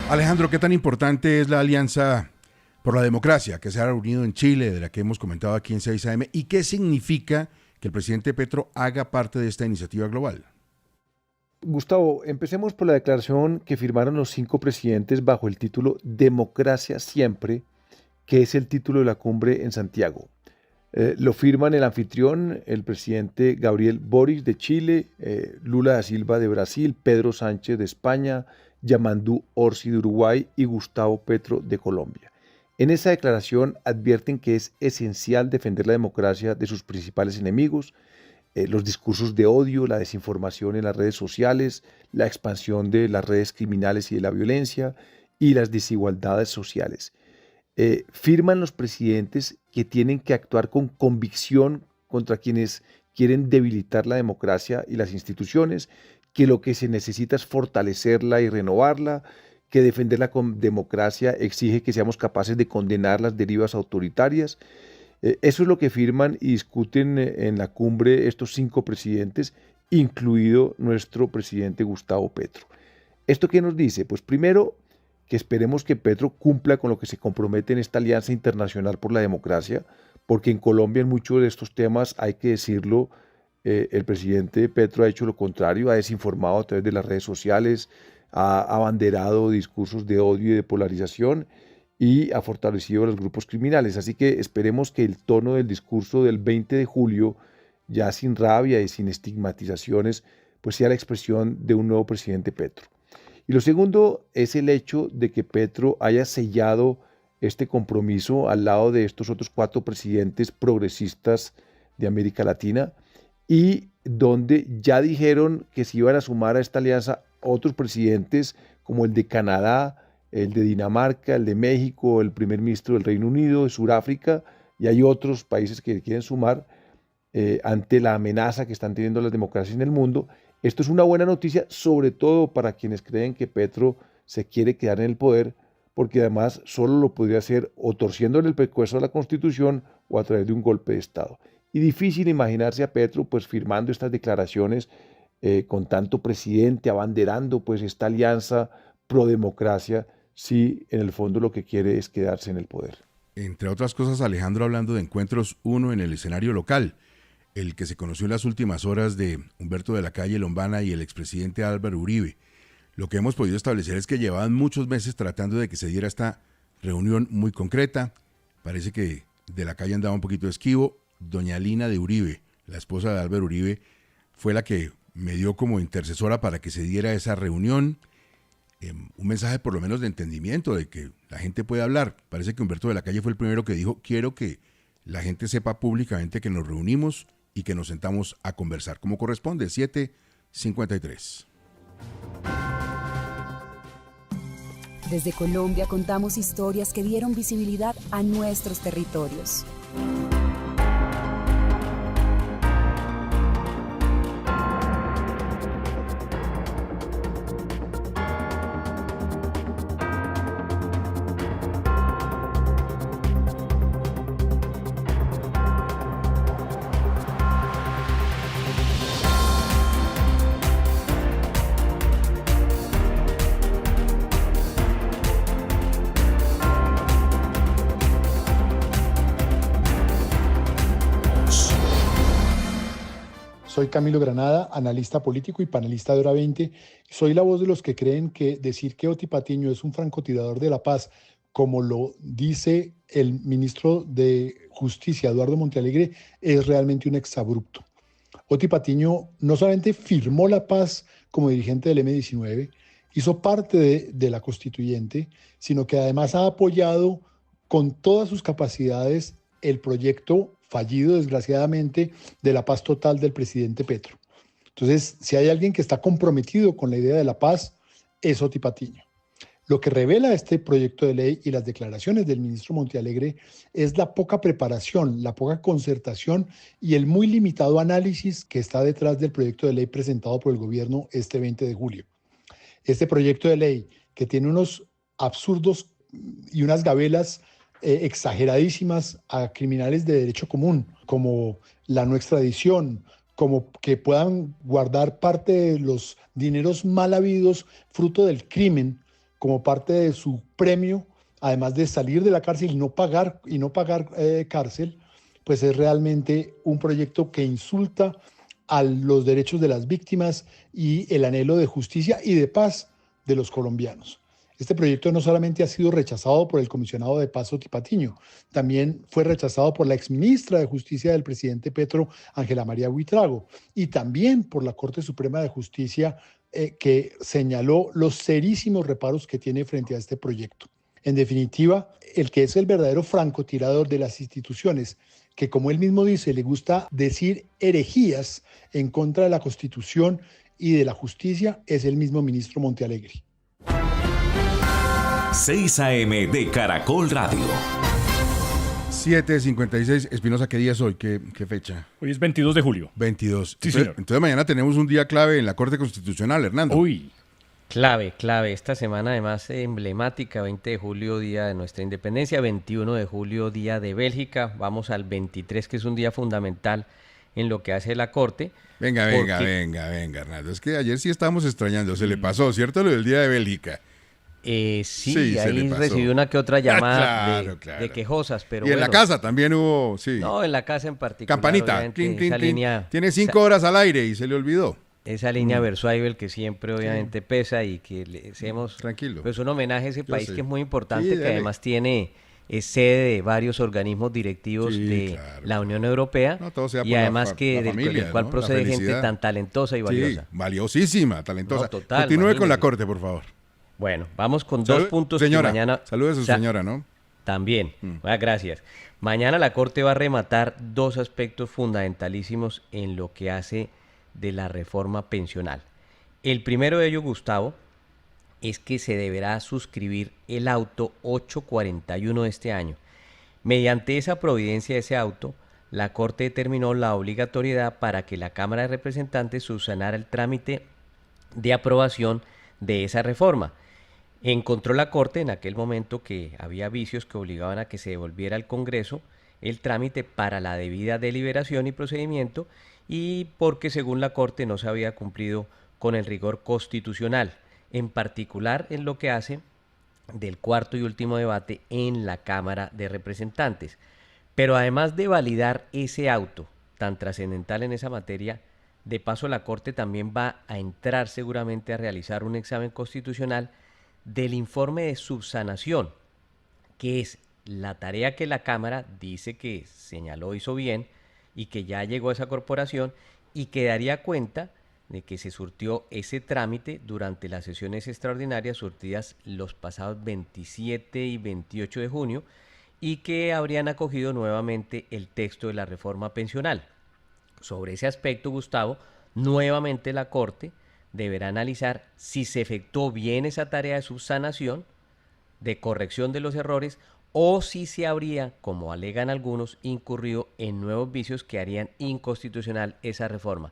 Alejandro, ¿qué tan importante es la Alianza por la Democracia que se ha reunido en Chile, de la que hemos comentado aquí en 6am, y qué significa que el presidente Petro haga parte de esta iniciativa global? Gustavo, empecemos por la declaración que firmaron los 5 presidentes bajo el título Democracia Siempre, que es el título de la cumbre en Santiago. Lo firman el anfitrión, el presidente Gabriel Boric de Chile, Lula da Silva de Brasil, Pedro Sánchez de España, Yamandú Orsi de Uruguay y Gustavo Petro de Colombia. En esa declaración advierten que es esencial defender la democracia de sus principales enemigos, los discursos de odio, la desinformación en las redes sociales, la expansión de las redes criminales y de la violencia y las desigualdades sociales. Firman los presidentes que tienen que actuar con convicción contra quienes quieren debilitar la democracia y las instituciones, que lo que se necesita es fortalecerla y renovarla, que defender la democracia exige que seamos capaces de condenar las derivas autoritarias. Eso es lo que firman y discuten en la cumbre estos 5 presidentes, incluido nuestro presidente Gustavo Petro. ¿Esto qué nos dice? Pues primero, que esperemos que Petro cumpla con lo que se compromete en esta alianza internacional por la democracia, porque en Colombia en muchos de estos temas, hay que decirlo, el presidente Petro ha hecho lo contrario, ha desinformado a través de las redes sociales, ha abanderado discursos de odio y de polarización y ha fortalecido a los grupos criminales. Así que esperemos que el tono del discurso del 20 de julio, ya sin rabia y sin estigmatizaciones, pues sea la expresión de un nuevo presidente Petro. Y lo segundo es el hecho de que Petro haya sellado este compromiso al lado de estos otros 4 presidentes progresistas de América Latina y donde ya dijeron que se iban a sumar a esta alianza otros presidentes como el de Canadá, el de Dinamarca, el de México, el primer ministro del Reino Unido, de Sudáfrica, y hay otros países que quieren sumar ante la amenaza que están teniendo las democracias en el mundo. Esto es una buena noticia, sobre todo para quienes creen que Petro se quiere quedar en el poder, porque además solo lo podría hacer o torciéndole el pescuezo a la Constitución o a través de un golpe de Estado. Y difícil imaginarse a Petro pues firmando estas declaraciones con tanto presidente abanderando pues esta alianza pro democracia, si en el fondo lo que quiere es quedarse en el poder. Entre otras cosas, Alejandro, hablando de encuentros, uno en el escenario local, el que se conoció en las últimas horas de Humberto de la Calle Lombana y el expresidente Álvaro Uribe. Lo que hemos podido establecer es que llevaban muchos meses tratando de que se diera esta reunión muy concreta. Parece que de la Calle andaba un poquito esquivo. Doña Lina de Uribe, la esposa de Álvaro Uribe, fue la que me dio como intercesora para que se diera esa reunión. Un mensaje por lo menos de entendimiento, de que la gente puede hablar. Parece que Humberto de la Calle fue el primero que dijo: quiero que la gente sepa públicamente que nos reunimos y que nos sentamos a conversar como corresponde. 7:53. Desde Colombia contamos historias que dieron visibilidad a nuestros territorios. Soy Camilo Granada, analista político y panelista de Hora 20. Soy la voz de los que creen que decir que Oti Patiño es un francotirador de la paz, como lo dice el ministro de Justicia, Eduardo Montealegre, es realmente un exabrupto. Oti Patiño no solamente firmó la paz como dirigente del M-19, hizo parte de la constituyente, sino que además ha apoyado con todas sus capacidades el proyecto fallido, desgraciadamente, de la paz total del presidente Petro. Entonces, si hay alguien que está comprometido con la idea de la paz, es Oti Patiño. Lo que revela este proyecto de ley y las declaraciones del ministro Montealegre es la poca preparación, la poca concertación y el muy limitado análisis que está detrás del proyecto de ley presentado por el gobierno este 20 de julio. Este proyecto de ley, que tiene unos absurdos y unas gabelas exageradísimas a criminales de derecho común, como la no extradición, como que puedan guardar parte de los dineros mal habidos fruto del crimen como parte de su premio, además de salir de la cárcel y no pagar cárcel, pues es realmente un proyecto que insulta a los derechos de las víctimas y el anhelo de justicia y de paz de los colombianos. Este proyecto no solamente ha sido rechazado por el comisionado de paz Oti Patiño, también fue rechazado por la exministra de Justicia del presidente Petro, Ángela María Buitrago, y también por la Corte Suprema de Justicia, que señaló los serísimos reparos que tiene frente a este proyecto. En definitiva, el que es el verdadero francotirador de las instituciones, que como él mismo dice, le gusta decir herejías en contra de la Constitución y de la justicia, es el mismo ministro Montealegre. 6 AM de Caracol Radio. 7:56. Espinosa, ¿qué día es hoy? ¿Qué fecha? Hoy es 22 de julio. 22. Sí, señor. Entonces mañana tenemos un día clave en la Corte Constitucional, Hernando. Uy. Clave. Esta semana además emblemática, 20 de julio, día de nuestra independencia, 21 de julio, día de Bélgica. Vamos al 23, que es un día fundamental en lo que hace la Corte. Venga, Hernando. Es que ayer sí estábamos extrañando. Se le pasó, ¿cierto? Lo del día de Bélgica. Sí, ahí recibí una que otra llamada de quejosas, pero y en la casa también hubo, sí. No, en la casa en particular. Campanita, clink, clink, clink. Tiene 5 horas al aire y se le olvidó. Esa línea Versuaibel que siempre obviamente pesa y que le hacemos pues un homenaje a ese país que es muy importante, que además tiene sede de varios organismos directivos de la Unión Europea y además del cual procede gente tan talentosa y valiosa. Sí, valiosísima, talentosa. No, total, continúe con la Corte, por favor. Bueno, vamos con dos puntos señora, que mañana... Saludos a su señora, ¿no? También. Gracias. Mañana la Corte va a rematar dos aspectos fundamentalísimos en lo que hace de la reforma pensional. El primero de ellos, Gustavo, es que se deberá suscribir el auto 841 de este año. Mediante esa providencia de ese auto, la Corte determinó la obligatoriedad para que la Cámara de Representantes subsanara el trámite de aprobación de esa reforma. Encontró la Corte en aquel momento que había vicios que obligaban a que se devolviera al Congreso el trámite para la debida deliberación y procedimiento, y porque según la Corte no se había cumplido con el rigor constitucional, en particular en lo que hace del cuarto y último debate en la Cámara de Representantes. Pero además de validar ese auto tan trascendental en esa materia, de paso la Corte también va a entrar seguramente a realizar un examen constitucional del informe de subsanación, que es la tarea que la Cámara dice que señaló hizo bien y que ya llegó a esa corporación y que daría cuenta de que se surtió ese trámite durante las sesiones extraordinarias surtidas los pasados 27 y 28 de junio y que habrían acogido nuevamente el texto de la reforma pensional. Sobre ese aspecto, Gustavo, nuevamente la Corte deberá analizar si se efectuó bien esa tarea de subsanación, de corrección de los errores, o si se habría, como alegan algunos, incurrido en nuevos vicios que harían inconstitucional esa reforma.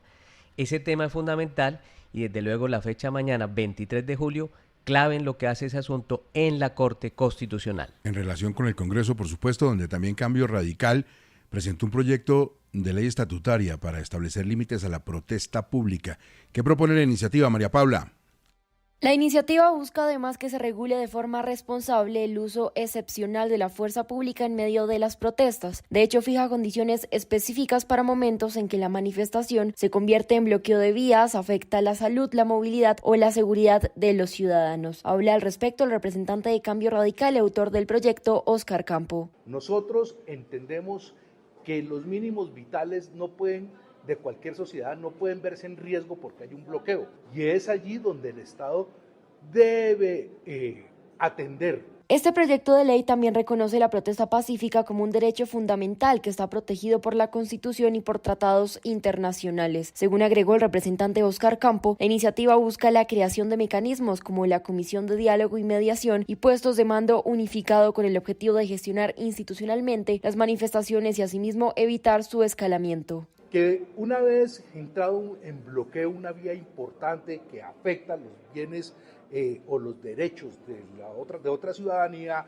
Ese tema es fundamental y desde luego la fecha mañana, 23 de julio, clave en lo que hace ese asunto en la Corte Constitucional. En relación con el Congreso, por supuesto, donde también Cambio Radical presentó un proyecto de ley estatutaria para establecer límites a la protesta pública. ¿Qué propone la iniciativa, María Paula? La iniciativa busca además que se regule de forma responsable el uso excepcional de la fuerza pública en medio de las protestas. De hecho, fija condiciones específicas para momentos en que la manifestación se convierte en bloqueo de vías, afecta la salud, la movilidad o la seguridad de los ciudadanos. Habla al respecto el representante de Cambio Radical y autor del proyecto, Óscar Campo. Nosotros entendemos que los mínimos vitales de cualquier sociedad no pueden verse en riesgo porque hay un bloqueo. Y es allí donde el Estado debe atender. Este proyecto de ley también reconoce la protesta pacífica como un derecho fundamental que está protegido por la Constitución y por tratados internacionales. Según agregó el representante Óscar Campo, la iniciativa busca la creación de mecanismos como la Comisión de Diálogo y Mediación y puestos de mando unificado con el objetivo de gestionar institucionalmente las manifestaciones y asimismo evitar su escalamiento. Que una vez entrado en bloqueo una vía importante que afecta los bienes o los derechos de otra ciudadanía,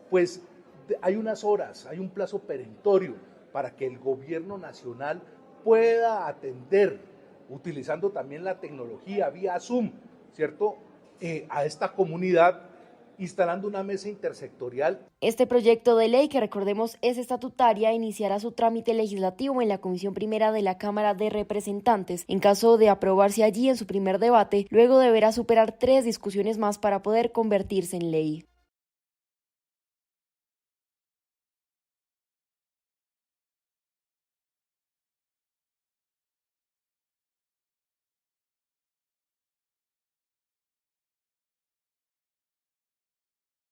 pues hay unas horas, hay un plazo perentorio para que el gobierno nacional pueda atender, utilizando también la tecnología vía Zoom, ¿cierto? a esta comunidad, instalando una mesa intersectorial. Este proyecto de ley, que recordemos es estatutaria, iniciará su trámite legislativo en la Comisión Primera de la Cámara de Representantes. En caso de aprobarse allí en su primer debate, luego deberá superar 3 discusiones más para poder convertirse en ley.